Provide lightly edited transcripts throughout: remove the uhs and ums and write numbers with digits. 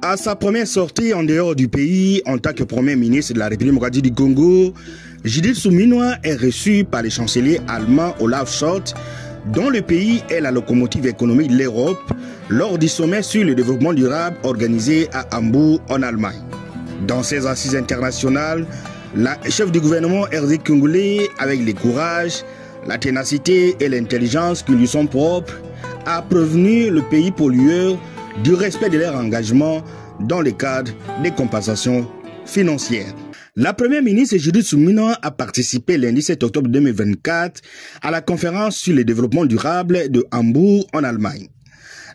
À sa première sortie en dehors du pays, en tant que Premier ministre de la République démocratique du Congo, Judith Suminwa est reçue par le chancelier allemand Olaf Scholz, dont le pays est la locomotive économique de l'Europe, lors du sommet sur le développement durable organisé à Hambourg, en Allemagne. Dans ces assises internationales, la chef du gouvernement RD congolais, avec le courage, la ténacité et l'intelligence qui lui sont propres, a prévenu le pays pollueur du respect de leur engagement dans le cadre des compensations financières. La première ministre Judith Suminwa a participé lundi 7 octobre 2024 à la conférence sur le développement durable de Hambourg en Allemagne.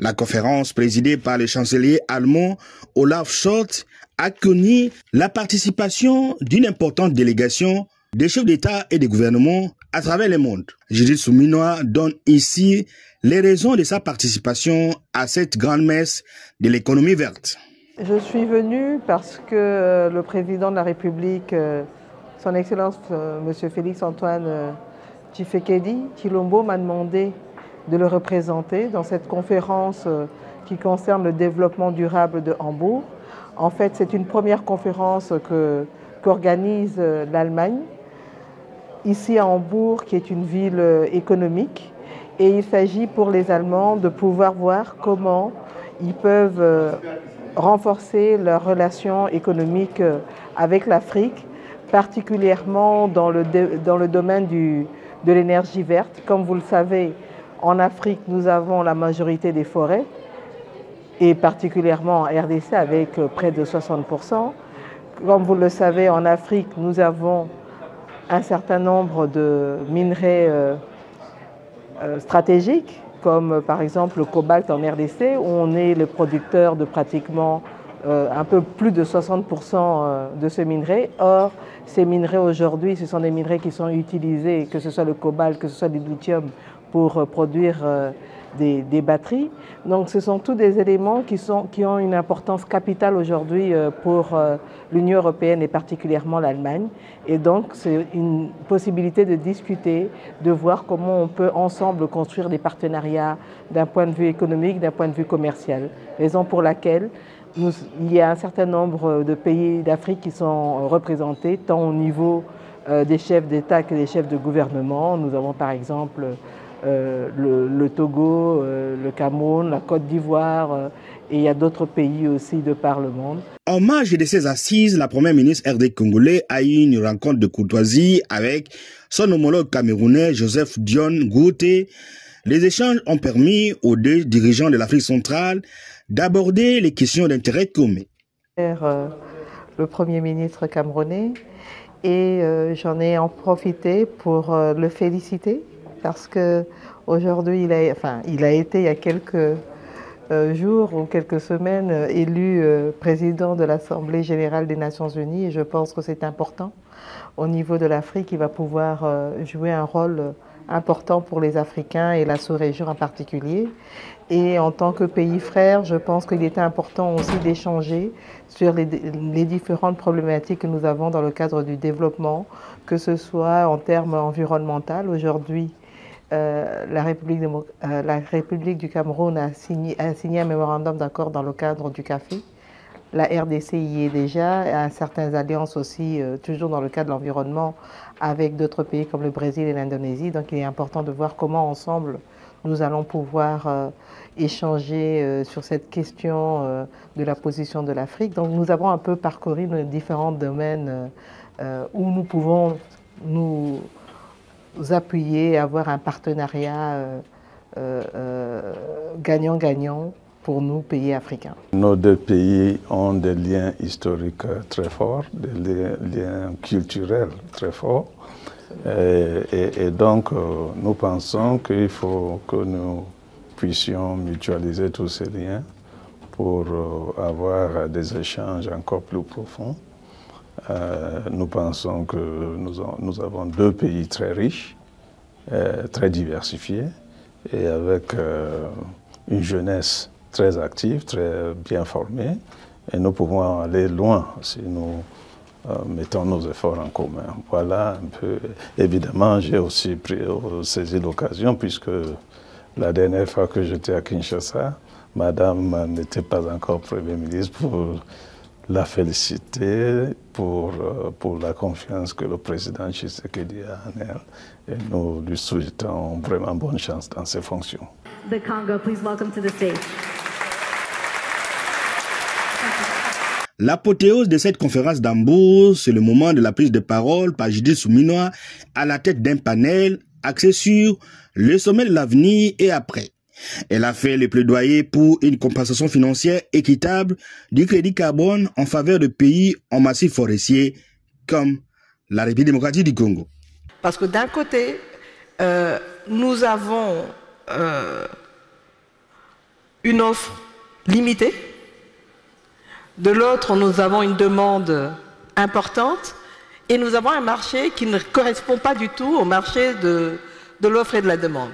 La conférence présidée par le chancelier allemand Olaf Scholz a connu la participation d'une importante délégation des chefs d'État et de gouvernement à travers le monde. Judith Suminwa donne ici les raisons de sa participation à cette grande messe de l'économie verte. Je suis venue parce que le président de la République, son Excellence M. Félix-Antoine Tshisekedi Tshilombo, m'a demandé de le représenter dans cette conférence qui concerne le développement durable de Hambourg. En fait, c'est une première conférence qu'organise l'Allemagne, ici à Hambourg, qui est une ville économique. Et il s'agit pour les Allemands de pouvoir voir comment ils peuvent renforcer leurs relations économiques avec l'Afrique, particulièrement dans le domaine de l'énergie verte. Comme vous le savez, en Afrique, nous avons la majorité des forêts, et particulièrement en RDC avec près de 60%. Comme vous le savez, en Afrique, nous avons un certain nombre de minerais stratégiques, comme par exemple le cobalt en RDC, où on est le producteur de pratiquement un peu plus de 60% de ce minerai. Or, ces minerais aujourd'hui, ce sont des minerais qui sont utilisés, que ce soit le cobalt, que ce soit du lithium, pour produire des batteries. Donc ce sont tous des éléments qui ont une importance capitale aujourd'hui pour l'Union européenne et particulièrement l'Allemagne. Et donc c'est une possibilité de discuter, de voir comment on peut ensemble construire des partenariats d'un point de vue économique, d'un point de vue commercial. Raison pour laquelle il y a un certain nombre de pays d'Afrique qui sont représentés, tant au niveau des chefs d'État que des chefs de gouvernement. Nous avons par exemple le Togo, le Cameroun, la Côte d'Ivoire et il y a d'autres pays aussi de par le monde. En marge de ces assises, la première ministre RD congolais a eu une rencontre de courtoisie avec son homologue camerounais Joseph Dion Ngouté. Les échanges ont permis aux deux dirigeants de l'Afrique centrale d'aborder les questions d'intérêt commun. Le premier ministre camerounais et j'en ai en profité pour le féliciter. Parce qu'aujourd'hui, il a été il y a quelques jours ou quelques semaines élu président de l'Assemblée générale des Nations unies et je pense que c'est important. Au niveau de l'Afrique, il va pouvoir jouer un rôle important pour les Africains et la sous-région en particulier. Et en tant que pays frère, je pense qu'il était important aussi d'échanger sur les différentes problématiques que nous avons dans le cadre du développement, que ce soit en termes environnementaux. Aujourd'hui, la République du Cameroun a signé un mémorandum d'accord dans le cadre du café. La RDC y est déjà, a certaines alliances aussi, toujours dans le cadre de l'environnement, avec d'autres pays comme le Brésil et l'Indonésie. Donc il est important de voir comment ensemble nous allons pouvoir échanger sur cette question de la position de l'Afrique. Donc nous avons un peu parcouru nos différents domaines où nous pouvons nous appuyer, avoir un partenariat gagnant-gagnant pour nous, pays africains. Nos deux pays ont des liens historiques très forts, des liens culturels très forts. Et donc, nous pensons qu'il faut que nous puissions mutualiser tous ces liens pour avoir des échanges encore plus profonds. Nous pensons que nous avons deux pays très riches, très diversifiés et avec une jeunesse très active, très bien formée. Et nous pouvons aller loin si nous mettons nos efforts en commun. Voilà un peu. Évidemment, j'ai aussi saisi l'occasion puisque la dernière fois que j'étais à Kinshasa, Madame n'était pas encore Premier ministre, pour la féliciter pour la confiance que le président Tshisekedi a en elle. Et nous lui souhaitons vraiment bonne chance dans ses fonctions. The Congo, please welcome to the stage. L'apothéose de cette conférence d'Hambourg, c'est le moment de la prise de parole par Judith Suminwa à la tête d'un panel axé sur le sommet de l'avenir et après. Elle a fait le plaidoyer pour une compensation financière équitable du crédit carbone en faveur de pays en massif forestier comme la République démocratique du Congo. Parce que d'un côté, nous avons une offre limitée. De l'autre, nous avons une demande importante et nous avons un marché qui ne correspond pas du tout au marché de l'offre et de la demande.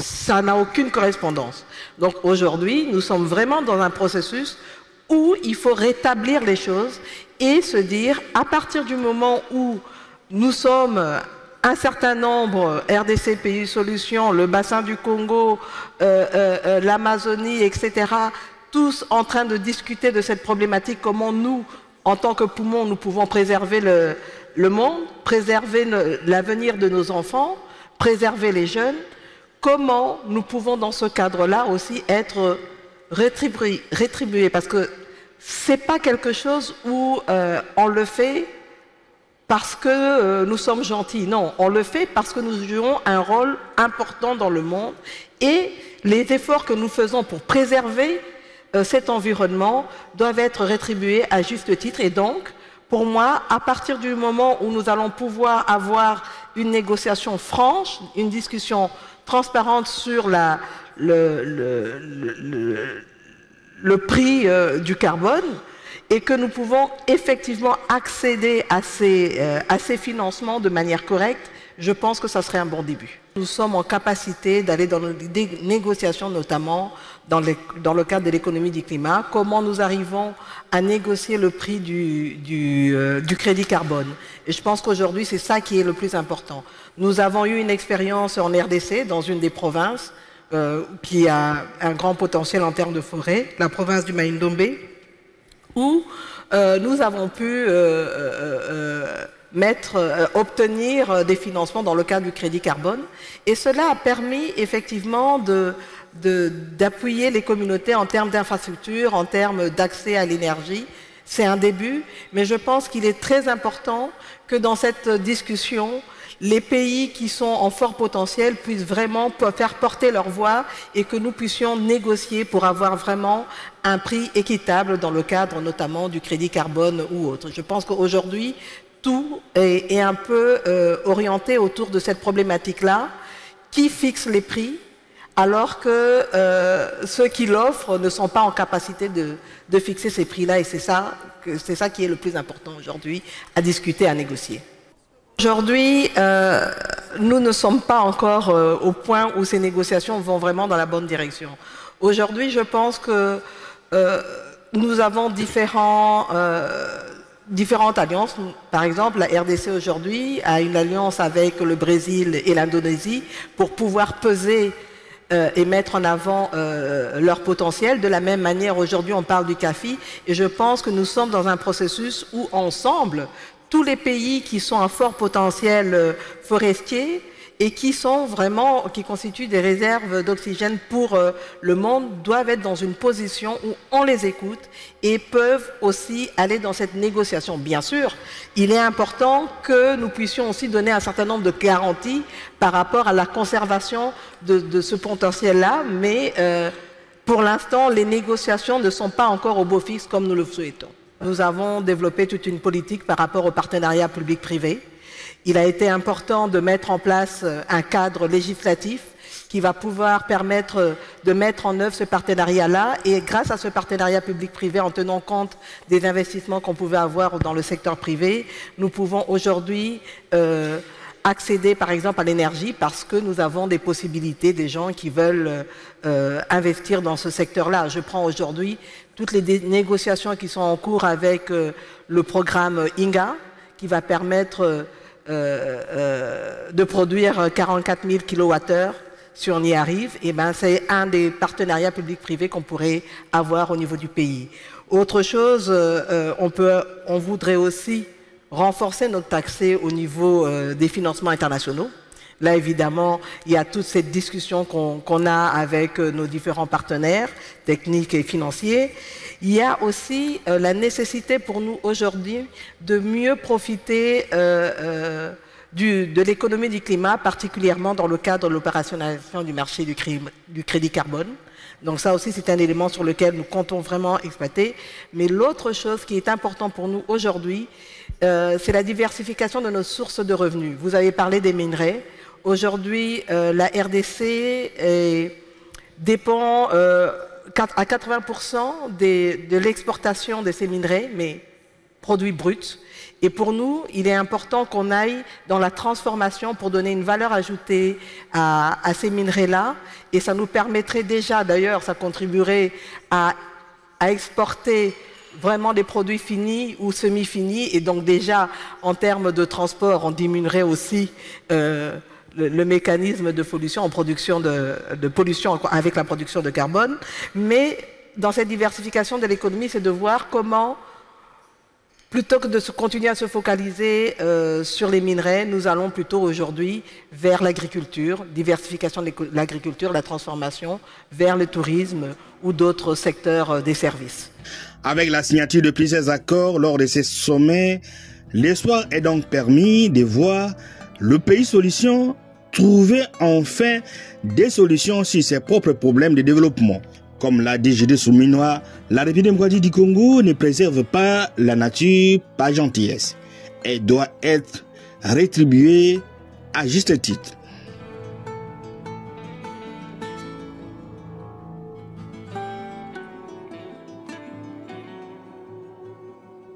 Ça n'a aucune correspondance. Donc aujourd'hui, nous sommes vraiment dans un processus où il faut rétablir les choses et se dire, à partir du moment où nous sommes un certain nombre, RDC, Pays Solutions, le bassin du Congo, l'Amazonie, etc., tous en train de discuter de cette problématique, comment nous, en tant que poumons, nous pouvons préserver le monde, préserver l'avenir de nos enfants, préserver les jeunes, comment nous pouvons dans ce cadre-là aussi être rétribués, parce que ce n'est pas quelque chose où on le fait parce que nous sommes gentils, non, on le fait parce que nous jouons un rôle important dans le monde et les efforts que nous faisons pour préserver cet environnement doivent être rétribués à juste titre. Et donc, pour moi, à partir du moment où nous allons pouvoir avoir une négociation franche, une discussion transparente sur le prix du carbone, et que nous pouvons effectivement accéder à ces financements de manière correcte, je pense que ça serait un bon début. Nous sommes en capacité d'aller dans des négociations, notamment dans le cadre de l'économie du climat, comment nous arrivons à négocier le prix du crédit carbone. Et je pense qu'aujourd'hui, c'est ça qui est le plus important. Nous avons eu une expérience en RDC, dans une des provinces, qui a un grand potentiel en termes de forêt, la province du Maïndombe, où nous avons pu obtenir des financements dans le cadre du crédit carbone. Et cela a permis effectivement d'appuyer les communautés en termes d'infrastructures, en termes d'accès à l'énergie. C'est un début, mais je pense qu'il est très important que dans cette discussion, les pays qui sont en fort potentiel puissent vraiment faire porter leur voix et que nous puissions négocier pour avoir vraiment un prix équitable dans le cadre notamment du crédit carbone ou autre. Je pense qu'aujourd'hui, tout est un peu orienté autour de cette problématique-là. Qui fixe les prix alors que ceux qui l'offrent ne sont pas en capacité de fixer ces prix-là, et c'est ça qui est le plus important aujourd'hui à discuter, à négocier. Aujourd'hui, nous ne sommes pas encore au point où ces négociations vont vraiment dans la bonne direction. Aujourd'hui, je pense que nous avons différentes alliances. Par exemple, la RDC aujourd'hui a une alliance avec le Brésil et l'Indonésie pour pouvoir peser et mettre en avant leur potentiel. De la même manière, aujourd'hui, on parle du CAFI et je pense que nous sommes dans un processus où, ensemble, tous les pays qui sont à fort potentiel forestier et qui constituent des réserves d'oxygène pour le monde doivent être dans une position où on les écoute et peuvent aussi aller dans cette négociation. Bien sûr, il est important que nous puissions aussi donner un certain nombre de garanties par rapport à la conservation de ce potentiel-là, mais pour l'instant, les négociations ne sont pas encore au beau fixe comme nous le souhaitons. Nous avons développé toute une politique par rapport au partenariat public-privé. Il a été important de mettre en place un cadre législatif qui va pouvoir permettre de mettre en œuvre ce partenariat-là. Et grâce à ce partenariat public-privé, en tenant compte des investissements qu'on pouvait avoir dans le secteur privé, nous pouvons aujourd'hui accéder par exemple à l'énergie parce que nous avons des possibilités, des gens qui veulent investir dans ce secteur-là. Je prends aujourd'hui toutes les négociations qui sont en cours avec le programme INGA qui va permettre de produire 44 000 kWh si on y arrive, eh ben, c'est un des partenariats publics-privés qu'on pourrait avoir au niveau du pays. Autre chose, on voudrait aussi renforcer notre accès au niveau des financements internationaux. Là, évidemment, il y a toute cette discussion qu'on a avec nos différents partenaires techniques et financiers. Il y a aussi la nécessité pour nous aujourd'hui de mieux profiter de l'économie du climat, particulièrement dans le cadre de l'opérationnalisation du marché du crédit carbone. Donc ça aussi, c'est un élément sur lequel nous comptons vraiment exploiter. Mais l'autre chose qui est importante pour nous aujourd'hui, c'est la diversification de nos sources de revenus. Vous avez parlé des minerais. Aujourd'hui, la RDC dépend à 80% de l'exportation de ces minerais, mais produits bruts. Et pour nous, il est important qu'on aille dans la transformation pour donner une valeur ajoutée à ces minerais-là. Et ça nous permettrait déjà, d'ailleurs, ça contribuerait à exporter vraiment des produits finis ou semi-finis. Et donc déjà, en termes de transport, on diminuerait aussi le mécanisme de pollution en production de pollution avec la production de carbone. Mais dans cette diversification de l'économie, c'est de voir comment, plutôt que de continuer à se focaliser sur les minerais, nous allons plutôt aujourd'hui vers l'agriculture, diversification de l'agriculture, la transformation, vers le tourisme ou d'autres secteurs des services. Avec la signature de plusieurs accords lors de ces sommets, l'espoir est donc permis de voir le pays solution trouver enfin des solutions sur ses propres problèmes de développement. Comme l'a dit Judith Souminois, la République démocratique du Congo ne préserve pas la nature par gentillesse. Elle doit être rétribuée à juste titre.